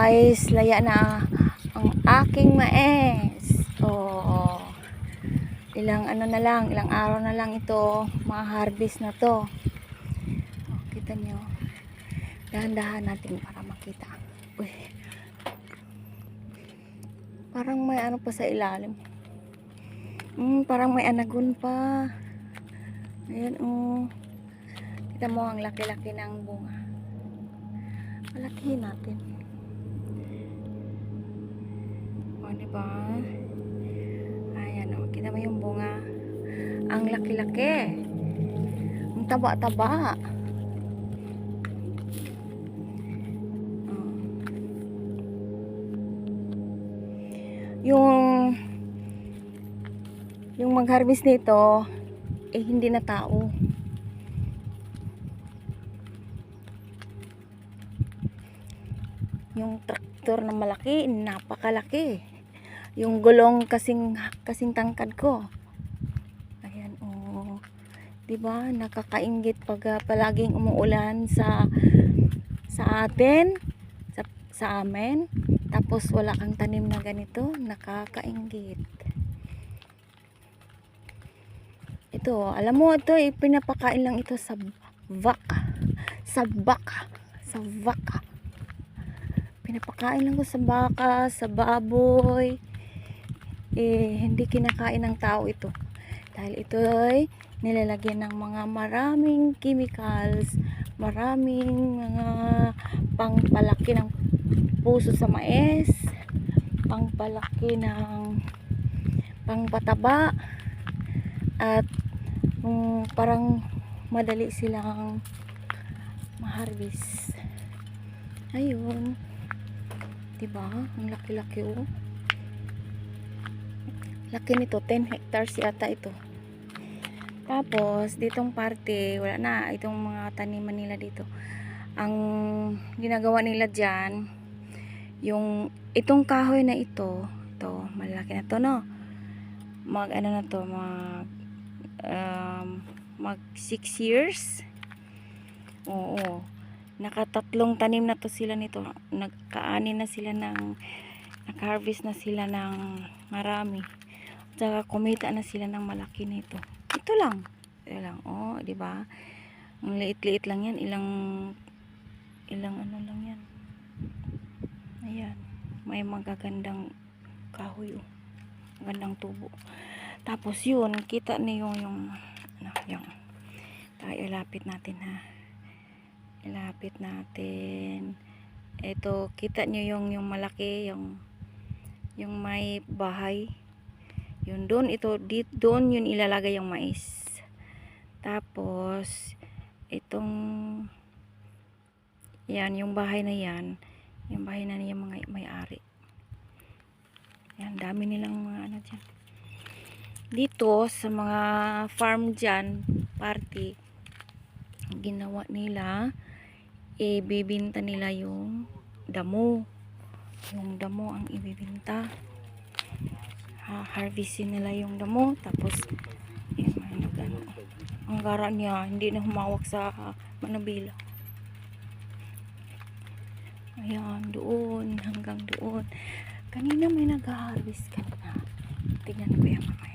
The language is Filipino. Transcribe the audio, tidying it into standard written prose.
guys, laya na ang aking mais. Oh, ilang araw na lang ito, ma-harvest na to. Oh, kita nyo. Dahan-dahan natin para makita. Uy. Parang may ano pa sa ilalim. Parang may anagon pa. Ayan, oh. Kita mo ang laki-laki ng bunga. Palakihin natin. O, diba? Ayan, o. Kita mo yung bunga. Ang laki-laki. Ang taba-taba. Yung mag-harvest nito, hindi na tao. Yung traktor na malaki, napakalaki. Yung gulong kasing tangkad ko. Ayan, oh. Diba? Nakakainggit pag palaging umuulan sa atin, sa amin. Tapos wala kang tanim na ganito, nakakainggit. Ito, alam mo, ito pinapakain lang ito sa baka. Sa baka. Pinapakain lang ko sa baka, sa baboy. Hindi kinakain ng tao ito. Dahil ito ay nilalagyan ng mga maraming chemicals, maraming mga pangpalaki ng puso sa mais, pangpalaki ng pangpataba, at parang madali silang ma-harvest. Ayun, diba? Ang laki-laki, oh. Laki nito, 10 hectares yata ito. Tapos ditong parte, wala na itong mga taniman nila dito. Ang ginagawa nila dyan, itong kahoy na ito, malaki na to, no? Mag 6 years. Oo. Nakatatlong tanim na to sila nito. Nagkaani na sila nag-harvest na sila ng marami. Tsaka kumita na sila ng malaki nito. Ito lang. Oh, di ba? Ang liit-liit lang yan. Ilang ano lang yan. Ayan. May magagandang kahoy, oh. Magandang tubo. Tapos yun, kita niyo yung tayo, ilapit natin, ha. Ilapit natin. Ito, kita niyo yung malaki, yung may bahay. Yun doon, doon yun ilalagay yung mais. Tapos itong yan, yung bahay na yan, yung bahay na niya mga may-ari. Yan, dami nilang mga ano dyan. Dito sa mga farm dyan, party, ginawa nila, ibibinta nila yung damo. Yung damo ang ibibinta. Harvestin nila yung damo. Tapos ang gara niya, hindi na humawak sa manubila. Ayan, doon, hanggang doon. Kanina may nag-harvest kanina. Tingnan ko yan mamaya.